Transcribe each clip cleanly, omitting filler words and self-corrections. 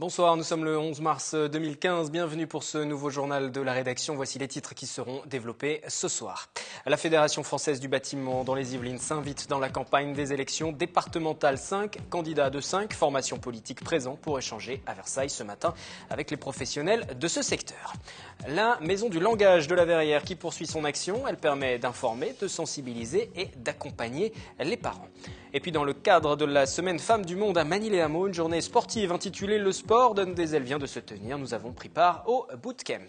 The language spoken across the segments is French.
Bonsoir, nous sommes le 11 mars 2015. Bienvenue pour ce nouveau journal de la rédaction. Voici les titres qui seront développés ce soir. La Fédération française du bâtiment dans les Yvelines s'invite dans la campagne des élections départementales. 5 candidats de 5 formations politiques présents pour échanger à Versailles ce matin avec les professionnels de ce secteur. La Maison du langage de la Verrière qui poursuit son action. Elle permet d'informer, de sensibiliser et d'accompagner les parents. Et puis dans le cadre de la Semaine Femmes du Monde à Manille-les-Hameaux, une journée sportive intitulée « Le sport donne des ailes » vient de se tenir. Nous avons pris part au bootcamp.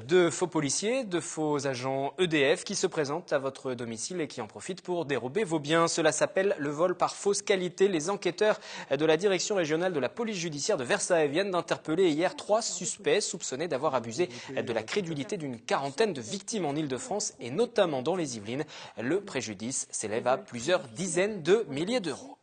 De faux policiers, de faux agents EDF qui se présentent à votre domicile et qui en profitent pour dérober vos biens. Cela s'appelle le vol par fausse qualité. Les enquêteurs de la direction régionale de la police judiciaire de Versailles viennent d'interpeller hier 3 suspects soupçonnés d'avoir abusé de la crédulité d'une quarantaine de victimes en Ile-de-France et notamment dans les Yvelines. Le préjudice s'élève à plusieurs dizaines de milliers d'euros.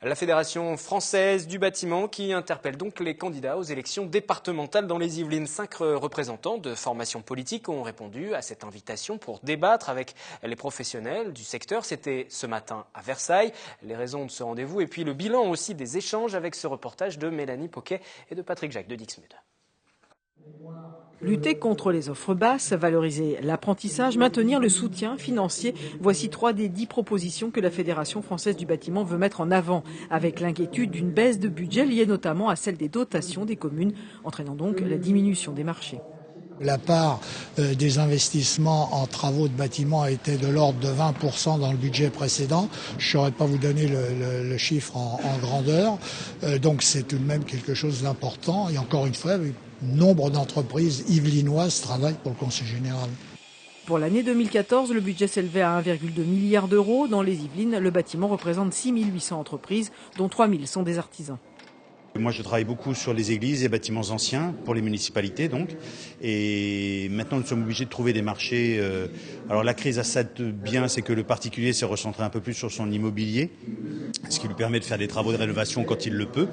La Fédération française du bâtiment qui interpelle donc les candidats aux élections départementales dans les Yvelines. 5 représentants de formations politiques ont répondu à cette invitation pour débattre avec les professionnels du secteur. C'était ce matin à Versailles. Les raisons de ce rendez-vous et puis le bilan aussi des échanges avec ce reportage de Mélanie Poquet et de Patrick Jacques de Dixmude. Lutter contre les offres basses, valoriser l'apprentissage, maintenir le soutien financier. Voici 3 des 10 propositions que la Fédération française du bâtiment veut mettre en avant, avec l'inquiétude d'une baisse de budget liée notamment à celle des dotations des communes, entraînant donc la diminution des marchés. La part des investissements en travaux de bâtiments était de l'ordre de 20% dans le budget précédent. Je ne saurais pas vous donner le chiffre en grandeur. Donc c'est tout de même quelque chose d'important. Et encore une fois, nombre d'entreprises yvelinoises travaillent pour le Conseil général. Pour l'année 2014, le budget s'élevait à 1,2 milliard d'euros. Dans les Yvelines, le bâtiment représente 6 800 entreprises, dont 3 000 sont des artisans. Moi, je travaille beaucoup sur les églises et bâtiments anciens pour les municipalités, donc. Et maintenant, nous sommes obligés de trouver des marchés. Alors, la crise a ça de bien, c'est que le particulier s'est recentré un peu plus sur son immobilier, ce qui lui permet de faire des travaux de rénovation quand il le peut.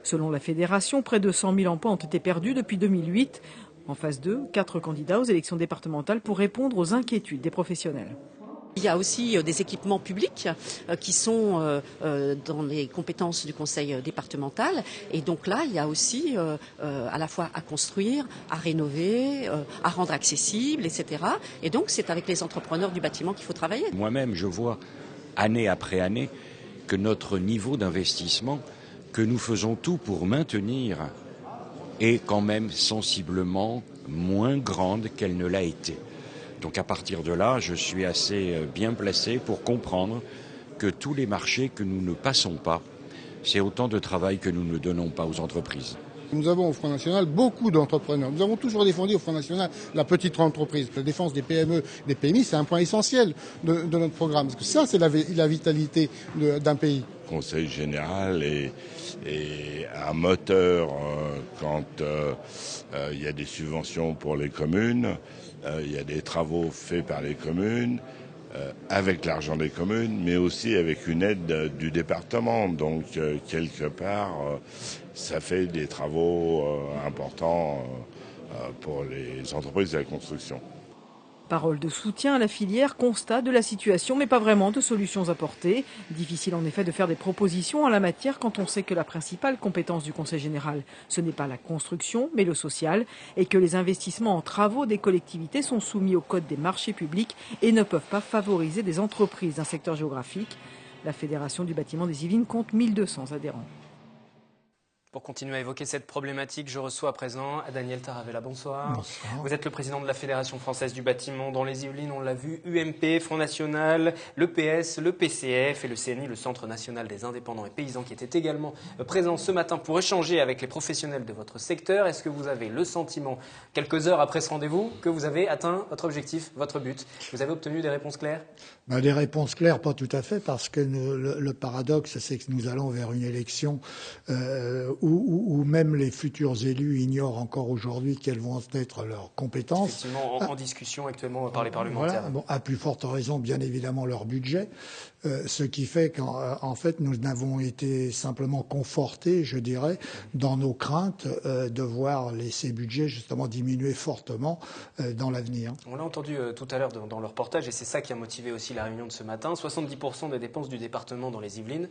Selon la Fédération, près de 100 000 emplois ont été perdus depuis 2008. En phase 2, 4 candidats aux élections départementales pour répondre aux inquiétudes des professionnels. Il y a aussi des équipements publics qui sont dans les compétences du conseil départemental. Et donc là, il y a aussi à la fois à construire, à rénover, à rendre accessible, etc. Et donc, c'est avec les entrepreneurs du bâtiment qu'il faut travailler. Moi-même, je vois année après année que notre niveau d'investissement, que nous faisons tout pour maintenir, est quand même sensiblement moins grande qu'elle ne l'a été. Donc à partir de là, je suis assez bien placé pour comprendre que tous les marchés que nous ne passons pas, c'est autant de travail que nous ne donnons pas aux entreprises. Nous avons au Front National beaucoup d'entrepreneurs. Nous avons toujours défendu au Front National la petite entreprise. La défense des PME, des PMI, c'est un point essentiel de notre programme. Parce que ça, c'est la vitalité d'un pays. Le Conseil général est un moteur quand il y a des subventions pour les communes. Il y a des travaux faits par les communes, avec l'argent des communes, mais aussi avec une aide du département. Donc, quelque part, ça fait des travaux importants pour les entreprises de la construction. Parole de soutien à la filière, constat de la situation, mais pas vraiment de solutions apportées. Difficile en effet de faire des propositions en la matière quand on sait que la principale compétence du Conseil général, ce n'est pas la construction, mais le social, et que les investissements en travaux des collectivités sont soumis au code des marchés publics et ne peuvent pas favoriser des entreprises d'un secteur géographique. La Fédération du bâtiment des Yvelines compte 1200 adhérents. Pour continuer à évoquer cette problématique, je reçois à présent Daniel Taravella. Bonsoir. Bonsoir. Vous êtes le président de la Fédération française du bâtiment dans les Yvelines, on l'a vu, UMP, Front National, le PS, le PCF et le CNI, le Centre national des indépendants et paysans, qui étaient également présents ce matin pour échanger avec les professionnels de votre secteur. Est-ce que vous avez le sentiment, quelques heures après ce rendez-vous, que vous avez atteint votre objectif, votre but? Vous avez obtenu des réponses claires? Des réponses claires, pas tout à fait, parce que le paradoxe, c'est que nous allons vers une élection où même les futurs élus ignorent encore aujourd'hui quelles vont être leurs compétences. Effectivement, en discussion actuellement par les parlementaires. Voilà, à plus forte raison, bien évidemment, leur budget. Ce qui fait qu'en fait, nous n'avons été simplement confortés, je dirais, dans nos craintes de voir ces budgets justement diminuer fortement dans l'avenir. On l'a entendu tout à l'heure dans le reportage, et c'est ça qui a motivé aussi la réunion de ce matin. 70% des dépenses du département dans les Yvelines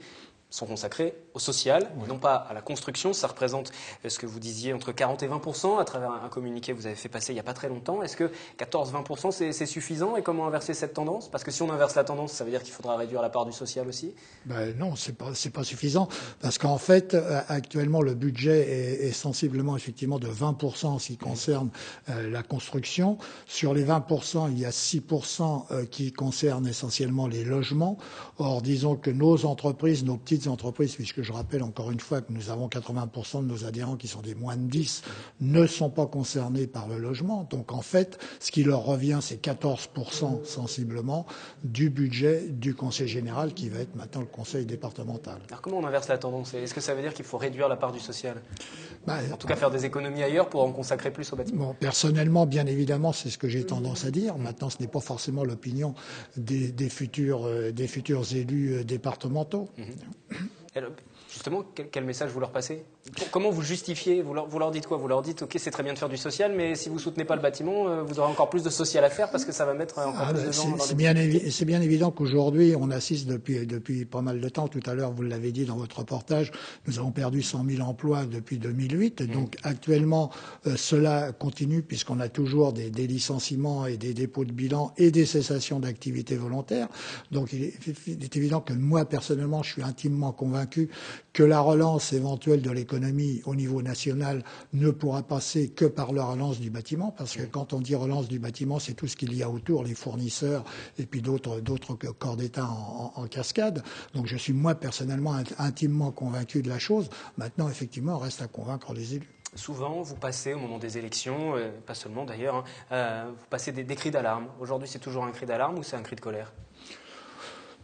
sont consacrés au social, non pas à la construction. Ça représente ce que vous disiez entre 40 et 20% à travers un communiqué que vous avez fait passer il n'y a pas très longtemps. Est-ce que 14-20% c'est suffisant et comment inverser cette tendance? Parce que si on inverse la tendance, ça veut dire qu'il faudra réduire la part du social aussi. Non, c'est pas suffisant parce qu'en fait actuellement le budget est sensiblement effectivement de 20% en ce qui concerne la construction. Sur les 20%, il y a 6% qui concernent essentiellement les logements. Or, disons que nos entreprises, nos petites entreprises, puisque je rappelle encore une fois que nous avons 80% de nos adhérents qui sont des moins de 10, ne sont pas concernés par le logement. Donc en fait, ce qui leur revient, c'est 14% sensiblement du budget du Conseil général qui va être maintenant le Conseil départemental. Alors comment on inverse la tendance? Est-ce que ça veut dire qu'il faut réduire la part du social? En tout cas faire des économies ailleurs pour en consacrer plus au bâtiment? Bon, personnellement, bien évidemment, c'est ce que j'ai tendance à dire. Maintenant, ce n'est pas forcément l'opinion des futurs élus départementaux. Alors, justement, quel message vous leur passez? Comment vous justifiez? Vous leur dites quoi? Vous leur dites, ok, c'est très bien de faire du social, mais si vous soutenez pas le bâtiment, vous aurez encore plus de social à faire parce que ça va mettre encore plus de gens dans c'est bien évident qu'aujourd'hui, on assiste depuis pas mal de temps. Tout à l'heure, vous l'avez dit dans votre reportage, nous avons perdu 100 000 emplois depuis 2008. Donc actuellement, cela continue puisqu'on a toujours des licenciements et des dépôts de bilan et des cessations d'activité volontaires. Donc il est évident que moi, personnellement, je suis intimement convaincu que la relance éventuelle de l'économie au niveau national ne pourra passer que par la relance du bâtiment, parce que quand on dit relance du bâtiment, c'est tout ce qu'il y a autour, les fournisseurs et puis d'autres corps d'État en cascade. Donc je suis moi personnellement intimement convaincu de la chose. Maintenant, effectivement, il reste à convaincre les élus. Souvent, vous passez au moment des élections, pas seulement d'ailleurs, vous passez des cris d'alarme. Aujourd'hui, c'est toujours un cri d'alarme ou c'est un cri de colère?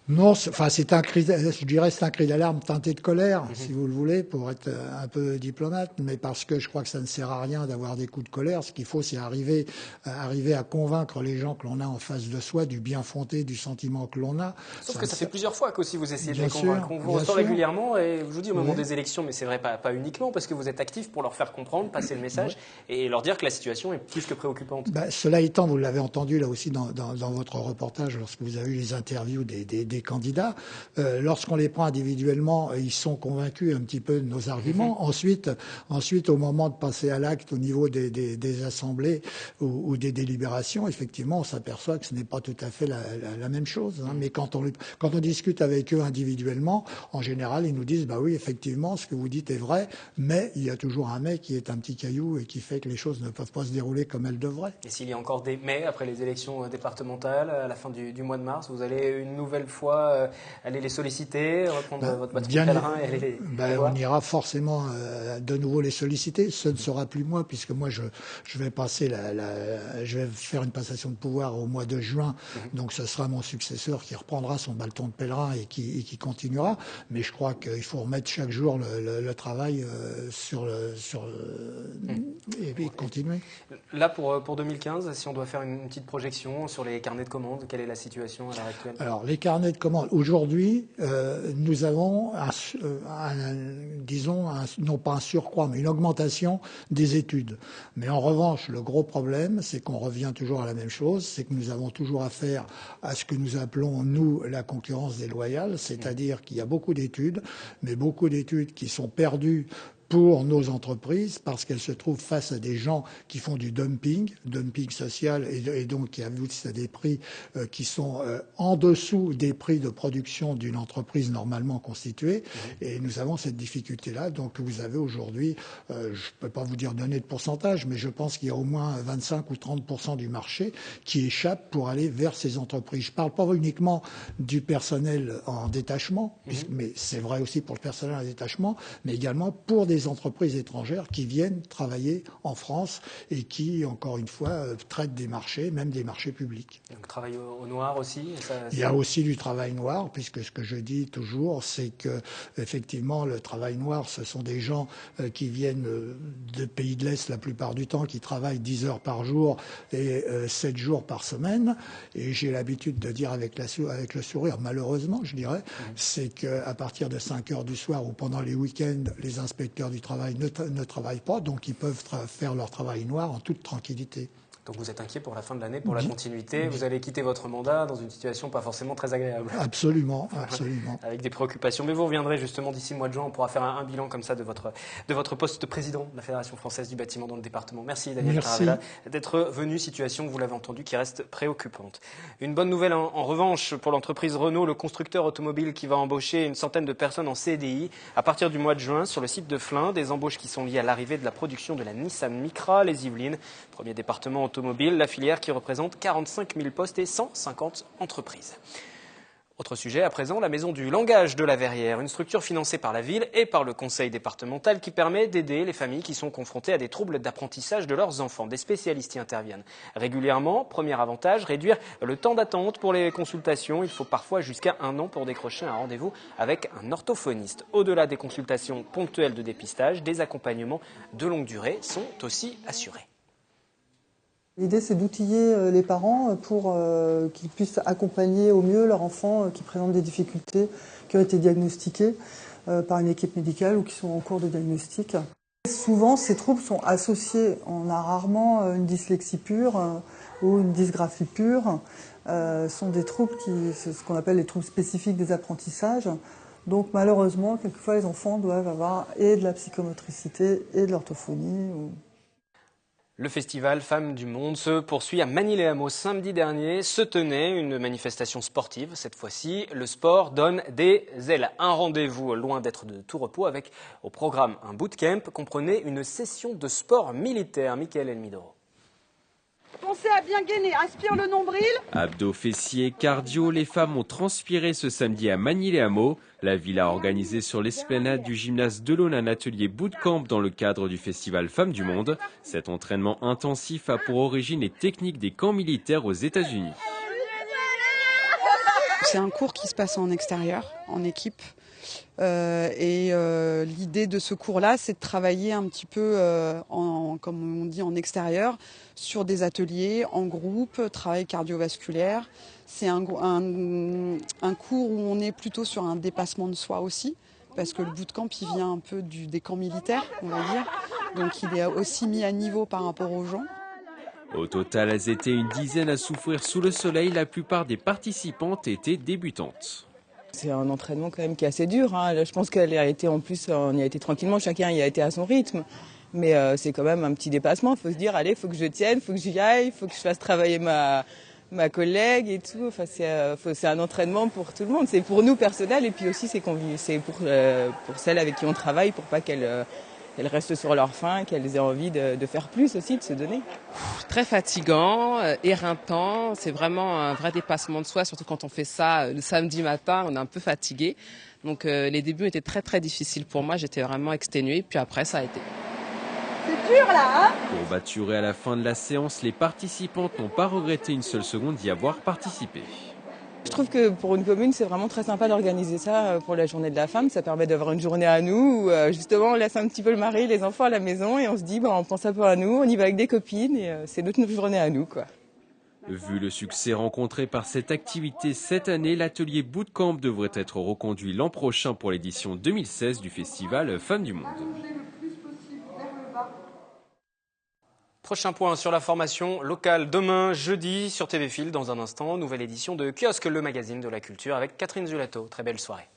Non, c'est un cri, je dirais, c'est un cri d'alarme teinté de colère, si vous le voulez, pour être un peu diplomate, mais parce que je crois que ça ne sert à rien d'avoir des coups de colère. Ce qu'il faut, c'est arriver à convaincre les gens que l'on a en face de soi du bien fondé du sentiment que l'on a. Sauf que ça fait plusieurs fois qu'aussi vous essayez de les convaincre. On vous reçoit régulièrement et je vous dis au moment des élections, mais c'est vrai pas uniquement parce que vous êtes actif pour leur faire comprendre, passer le message et leur dire que la situation est plus que préoccupante. Cela étant, vous l'avez entendu là aussi dans votre reportage lorsque vous avez eu les interviews des candidats, lorsqu'on les prend individuellement, ils sont convaincus un petit peu de nos arguments. Ensuite, au moment de passer à l'acte au niveau des assemblées ou des délibérations, effectivement, on s'aperçoit que ce n'est pas tout à fait la même chose. Mais quand on discute avec eux individuellement, en général, ils nous disent, bah oui, effectivement, ce que vous dites est vrai, mais il y a toujours un mais qui est un petit caillou et qui fait que les choses ne peuvent pas se dérouler comme elles devraient. Et s'il y a encore des mais après les élections départementales, à la fin du mois de mars, vous allez une nouvelle fois aller les solliciter, reprendre votre bâton de pèlerin et aller les voir? On ira forcément de nouveau les solliciter. Ce ne sera plus moi, puisque moi je vais passer je vais faire une passation de pouvoir au mois de juin. Donc ce sera mon successeur qui reprendra son bâton de pèlerin et qui continuera. Mais je crois qu'il faut remettre chaque jour le travail et continuer. Là pour 2015, si on doit faire une petite projection sur les carnets de commandes, quelle est la situation à l'heure actuelle? Alors les carnets de commandes, aujourd'hui, nous avons non pas un surcroît, mais une augmentation des études. Mais en revanche, le gros problème, c'est qu'on revient toujours à la même chose, c'est que nous avons toujours affaire à ce que nous appelons, nous, la concurrence déloyale, c'est-à-dire qu'il y a beaucoup d'études, mais beaucoup d'études qui sont perdues pour nos entreprises parce qu'elles se trouvent face à des gens qui font du dumping social et donc qui aboutissent à des prix qui sont en dessous des prix de production d'une entreprise normalement constituée. Et nous avons cette difficulté-là. Donc vous avez aujourd'hui, je ne peux pas vous dire donner de pourcentage, mais je pense qu'il y a au moins 25 ou 30% du marché qui échappe pour aller vers ces entreprises. Je ne parle pas uniquement du personnel en détachement, mais c'est vrai aussi pour le personnel en détachement, mais également pour des entreprises étrangères qui viennent travailler en France et qui, encore une fois, traitent des marchés, même des marchés publics. Donc travail au noir aussi? Il y a aussi du travail noir, puisque ce que je dis toujours, c'est que effectivement, le travail noir, ce sont des gens qui viennent de pays de l'Est la plupart du temps, qui travaillent 10 heures par jour et 7 jours par semaine. Et j'ai l'habitude de dire avec le sourire, malheureusement, je dirais, c'est qu'à partir de 5 heures du soir ou pendant les week-ends, les inspecteurs du travail ne travaillent pas, donc ils peuvent faire leur travail noir en toute tranquillité. Donc vous êtes inquiet pour la fin de l'année, pour la continuité. Vous allez quitter votre mandat dans une situation pas forcément très agréable. Absolument, absolument. Avec des préoccupations. Mais vous reviendrez justement d'ici le mois de juin. On pourra faire un bilan comme ça de votre poste de président de la Fédération française du bâtiment dans le département. Merci Daniel Caravella d'être venu. Situation, vous l'avez entendu, qui reste préoccupante. Une bonne nouvelle en revanche pour l'entreprise Renault, le constructeur automobile qui va embaucher une centaine de personnes en CDI à partir du mois de juin sur le site de Flins. Des embauches qui sont liées à l'arrivée de la production de la Nissan Micra, les Yvelines, premier département automobile, la filière qui représente 45 000 postes et 150 entreprises. Autre sujet à présent, la Maison du Langage de la Verrière, une structure financée par la ville et par le conseil départemental qui permet d'aider les familles qui sont confrontées à des troubles d'apprentissage de leurs enfants. Des spécialistes y interviennent régulièrement. Premier avantage, réduire le temps d'attente pour les consultations. Il faut parfois jusqu'à 1 an pour décrocher un rendez-vous avec un orthophoniste. Au-delà des consultations ponctuelles de dépistage, des accompagnements de longue durée sont aussi assurés. L'idée, c'est d'outiller les parents pour qu'ils puissent accompagner au mieux leurs enfants qui présentent des difficultés, qui ont été diagnostiquées par une équipe médicale ou qui sont en cours de diagnostic. Souvent, ces troubles sont associés. On a rarement une dyslexie pure ou une dysgraphie pure. Ce sont des troubles c'est ce qu'on appelle les troubles spécifiques des apprentissages. Donc malheureusement, quelquefois, les enfants doivent avoir et de la psychomotricité et de l'orthophonie. Le festival Femmes du Monde se poursuit à Magny-les-Hameaux. Samedi dernier se tenait une manifestation sportive. Cette fois-ci, le sport donne des ailes. Un rendez-vous loin d'être de tout repos avec au programme un bootcamp. Comprenez une session de sport militaire. Mickaël Elmidoro. Pensez à bien gainer, inspire le nombril. Abdos, fessiers, cardio, les femmes ont transpiré ce samedi à Magny-les-Hameaux. La ville a organisé sur l'esplanade du gymnase de l'Aune un atelier bootcamp dans le cadre du festival Femmes du Monde. Cet entraînement intensif a pour origine les techniques des camps militaires aux États-Unis. C'est un cours qui se passe en extérieur, en équipe. L'idée de ce cours-là, c'est de travailler un petit peu, comme on dit, en extérieur, sur des ateliers, en groupe, travail cardiovasculaire. C'est un cours où on est plutôt sur un dépassement de soi aussi, parce que le bootcamp, il vient un peu des camps militaires, on va dire. Donc il est aussi mis à niveau par rapport aux gens. Au total, elles étaient une dizaine à souffrir sous le soleil. La plupart des participantes étaient débutantes. C'est un entraînement quand même qui est assez dur. Là, je pense qu'elle a été en plus, on y a été tranquillement, chacun y a été à son rythme. Mais c'est quand même un petit dépassement. Il faut se dire, allez, il faut que je tienne, il faut que j'y aille, il faut que je fasse travailler ma collègue et tout. Enfin, c'est un entraînement pour tout le monde. C'est pour nous personnel et puis aussi c'est pour celles avec qui on travaille pour pas qu'elles restent sur leur faim, qu'elles aient envie de faire plus aussi, de se donner. Très fatigant, éreintant, c'est vraiment un vrai dépassement de soi, surtout quand on fait ça le samedi matin, on est un peu fatigué. Donc les débuts étaient très très difficiles pour moi, j'étais vraiment exténuée, puis après ça a été. C'est dur là, hein ? Courbaturées à la fin de la séance, les participantes n'ont pas regretté une seule seconde d'y avoir participé. Je trouve que pour une commune, c'est vraiment très sympa d'organiser ça pour la journée de la femme. Ça permet d'avoir une journée à nous où justement on laisse un petit peu le mari, les enfants à la maison et on se dit on pense un peu à nous, on y va avec des copines et c'est notre journée à nous, quoi. Vu le succès rencontré par cette activité cette année, l'atelier Bootcamp devrait être reconduit l'an prochain pour l'édition 2016 du festival Femmes du Monde. Prochain point sur la formation locale demain, jeudi, sur TV Fil. Dans un instant, nouvelle édition de Kiosque, le magazine de la culture avec Catherine Zulato. Très belle soirée.